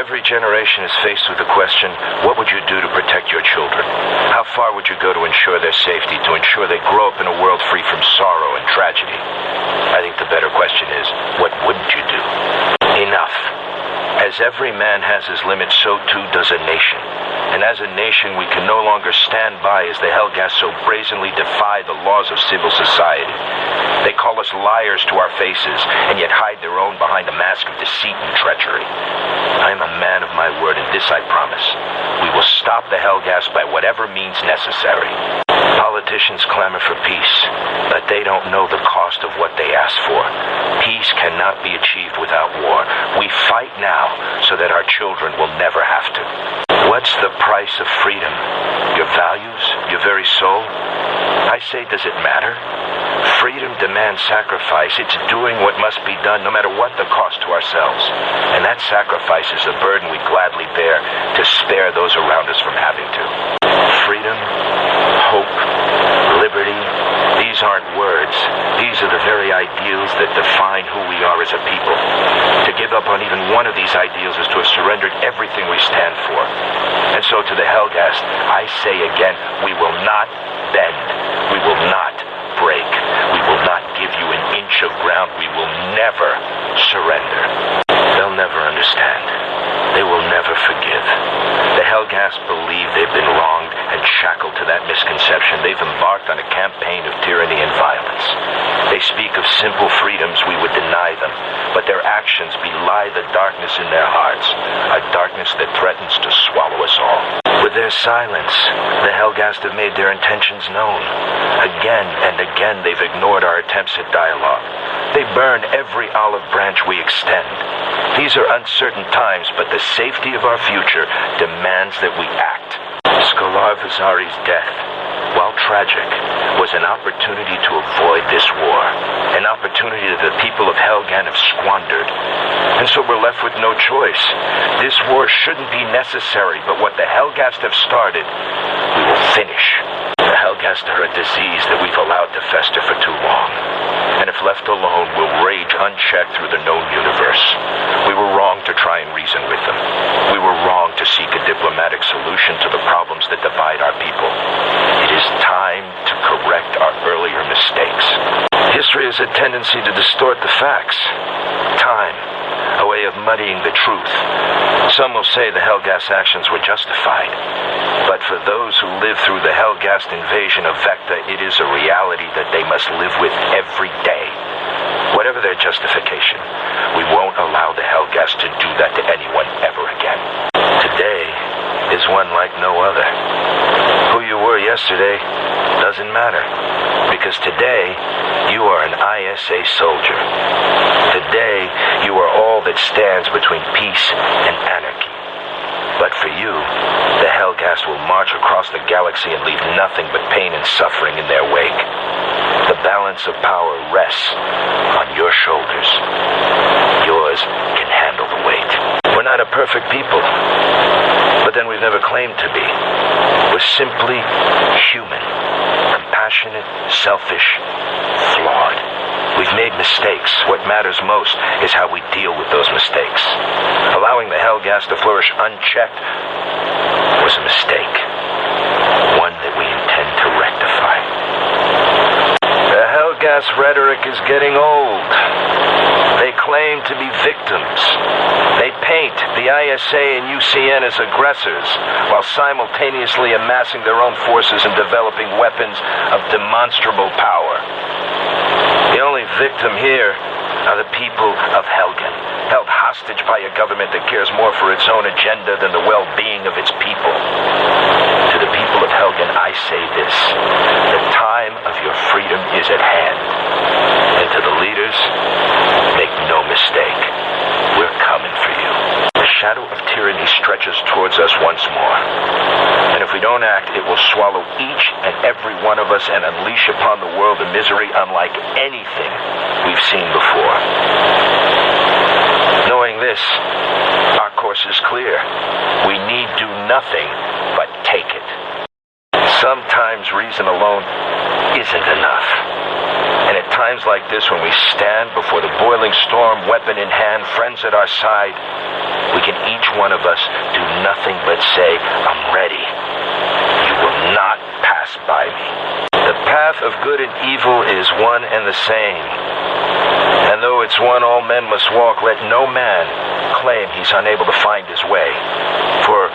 Every generation is faced with the question, what would you do to protect your children? How far would you go to ensure their safety, to ensure they grow up in a world free from sorrow and tragedy? I think the better question is, what wouldn't you do? Enough. As every man has his limits, so too does a nation. And as a nation, we can no longer stand by as the Helghast so brazenly defy the laws of civil society. They call us liars to our faces, and yet hide their own behind a mask of deceit and treachery. I am a man of my word, and this I promise. We will stop the Helghast by whatever means necessary. Politicians clamor for peace, but they don't know the cost of what they ask for. Peace cannot be achieved without war. We fight now so that our children will never have to. What's the price of freedom? Your values? Your very soul? I say, does it matter? Freedom demands sacrifice. It's doing what must be done no matter what the cost to ourselves. And that sacrifice is a burden we gladly bear to spare those around us from having to. Freedom, hope, liberty, these aren't words. These are the very ideals that define who we are as a people. To give up on even one of these ideals is to have surrendered everything we stand for. And so to the Helghast, I say again, we will not bend. We will not break. We will not give you an inch of ground. We will never surrender. They'll never understand. They will never forgive. The Helghast believe they've been wronged and shackled to that misconception. They've embarked on a campaign of tyranny and violence. They speak of simple freedoms we would deny them, but their actions belie the darkness in their hearts, a darkness that threatens to swallow us all. With their silence, the Helghast have made their intentions known. Again and again, they've ignored our attempts at dialogue. They burn every olive branch we extend. These are uncertain times, but the safety of our future demands that we act. Skolar Vazari's death, while tragic, was an opportunity to avoid this war. An opportunity that the people of Helghan have squandered. And so we're left with no choice. This war shouldn't be necessary, but what the Helghast have started, we will finish. The Helghast are a disease that we've allowed to fester for too long. And if left alone, will rage unchecked through the known universe. We were wrong to try and reason with them. We were wrong to seek a diplomatic solution to the problems that divide our people. It is time to correct our earlier mistakes. History has a tendency to distort the facts. Time, a way of muddying the truth. Some will say the Helghast actions were justified. But for those who live through the Helghast invasion of Vecta, it is a reality that they must live with every day. Whatever their justification, we won't allow the Helghast to do that to anyone ever again. Today is one like no other. Who you were yesterday doesn't matter, because today you are an ISA soldier. Today you are all that stands between peace and anarchy. But for you, the Helghast will march across the galaxy and leave nothing but pain and suffering in their wake. The balance of power rests on your shoulders. Yours can handle the weight. We're not a perfect people, but then we've never claimed to be. We're simply human, compassionate, selfish, flawed. We've made mistakes. What matters most is how we deal with those mistakes. Allowing the Helghast to flourish unchecked was a mistake. One that we intend to rectify. The Helghast rhetoric is getting old. They claim to be victims. They paint the ISA and UCN as aggressors, while simultaneously amassing their own forces and developing weapons of demonstrable power. The only victim here are the people of Helghan, held hostage by a government that cares more for its own agenda than the well-being of its people. To the people of Helghan, I say this: the time of your freedom is at hand. And to the leaders, make no mistake, we're coming for you. The shadow of tyranny stretches towards us once more. And if we don't act, it will swallow each and every one of us and unleash upon the world a misery unlike anything we've seen before. Knowing this, our course is clear. We need do nothing but take it. Sometimes reason alone isn't enough. And at times like this, when we stand before the boiling storm, weapon in hand, friends at our side, we can each one one of us do nothing but say, "I'm ready." You will not pass by me. The path of good and evil is one and the same. And though it's one all men must walk, let no man claim he's unable to find his way. For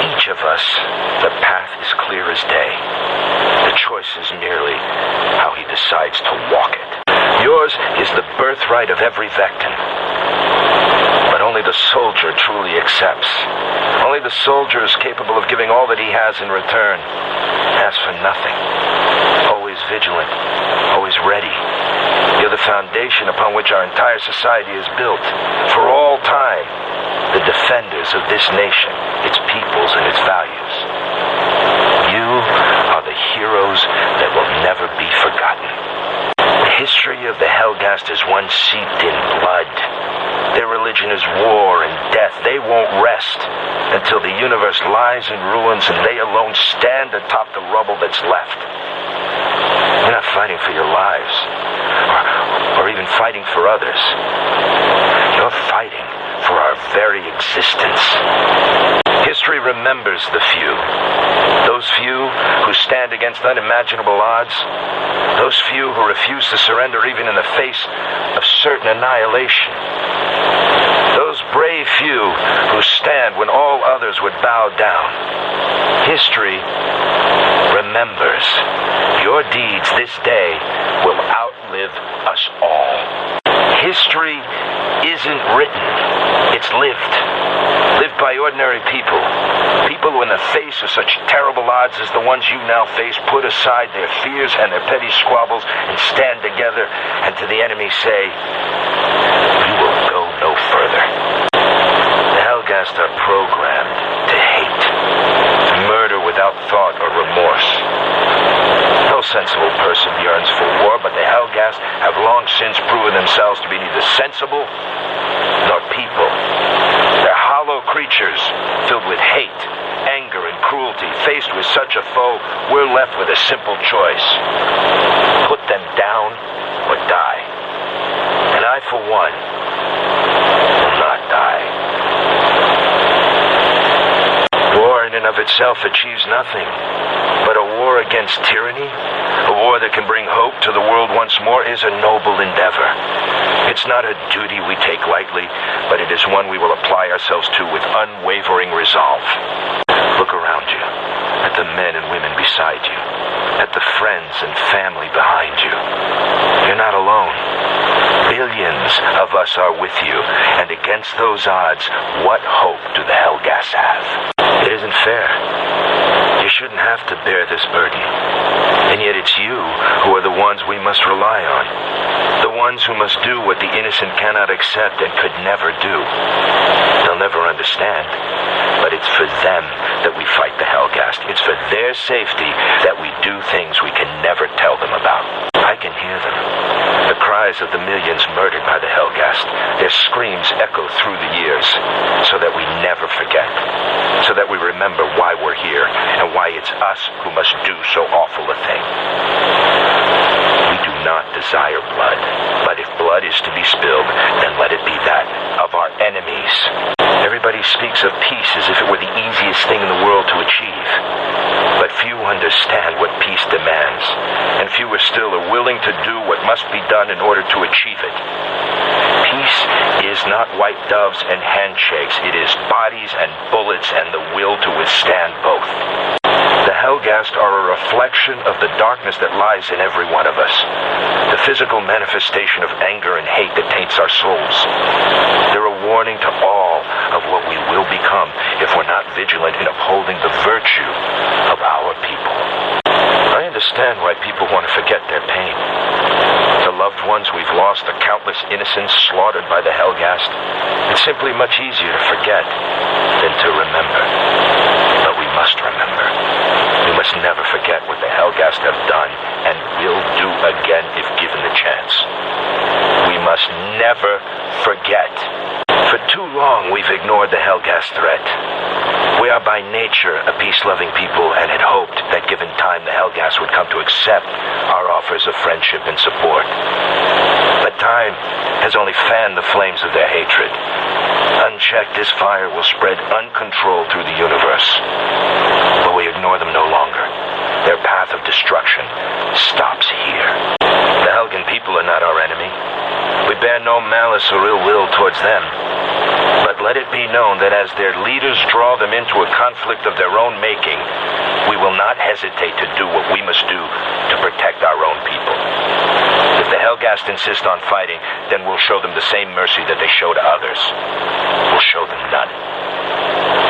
each of us, the path is clear as day. The choice is merely how he decides to walk it. Yours is the birthright of every victim. But only the soldier truly accepts. Only the soldier is capable of giving all that he has in return. Asks for nothing. Always vigilant. Always ready. You're the foundation upon which our entire society is built. For all time, the defenders of this nation, its peoples, and its values. You are the heroes that will never be forgotten. The history of the Helghast is one seeped in blood. Their religion is war and death. They won't rest until the universe lies in ruins and they alone stand atop the rubble that's left. You're not fighting for your lives, or even fighting for others. You're fighting for our very existence. History remembers the few. Those few who stand against unimaginable odds. Those few who refuse to surrender even in the face of certain annihilation. Those brave few who stand when all others would bow down. History remembers. Your deeds this day will outlive us all. History isn't written, it's lived. Lived by ordinary people. People who in the face of such terrible odds as the ones you now face put aside their fears and their petty squabbles and stand together and to the enemy say, "You will go no further." The Helghast are programmed to hate, to murder without thought or remorse. No sensible person yearns for war, but the Helghast have long since proven themselves to be neither sensible nor people. They're hollow creatures filled with hate, anger, and cruelty. Faced with such a foe, we're left with a simple choice. Put them down or die. And I, for one, will not die. War in and of itself achieves nothing. But a war against tyranny, a war that can bring hope to the world once more, is a noble endeavor. It's not a duty we take lightly, but it is one we will apply ourselves to with unwavering resolve. Look around you, at the men and women beside you, at the friends and family behind you. You're not alone. Billions of us are with you, and against those odds, what hope do the Helghast have? It isn't fair. You shouldn't have to bear this burden. And yet it's you who are the ones we must rely on. The ones who must do what the innocent cannot accept and could never do. They'll never understand, but it's for them that we fight the Helghast. It's for their safety that we do things we can never tell them about. I can hear them. The cries of the millions murdered by the Helghast. Their screams echo through the years, so that we never forget. So that we remember why we're here, and why it's us who must do so awful a thing. We do not desire blood, but if blood is to be spilled, then let it be that of our enemies. Everybody speaks of peace as if it were the easiest thing in the world to achieve. But few understand what peace demands, and fewer still are willing to do what must be done in order to achieve it. Peace is not white doves and handshakes. It is bodies and bullets and the will to withstand both. The Helghast are a reflection of the darkness that lies in every one of us. The physical manifestation of anger and hate that taints our souls. They're a warning to all of what we will become if we're not vigilant in upholding the virtue of our people. I understand why people want to forget their pain. The loved ones we've lost, the countless innocents slaughtered by the Helghast. It's simply much easier to forget than to remember. But we must remember. We must never forget what the Helghast have done and will do again if given the chance. We must never forget. For too long we've ignored the Helghast threat. We are by nature a peace-loving people and had hoped that given time the Helghast would come to accept our offers of friendship and support. But time has only fanned the flames of their hatred. Unchecked, this fire will spread uncontrolled through the universe. But we ignore them no longer. Their path of destruction stops here. The Helgen people are not our enemy. We bear no malice or ill will towards them. But let it be known that as their leaders draw them into a conflict of their own making, we will not hesitate to do what we must do to protect our own people. If the Helghast insist on fighting, then we'll show them the same mercy that they show to others. We'll show them none.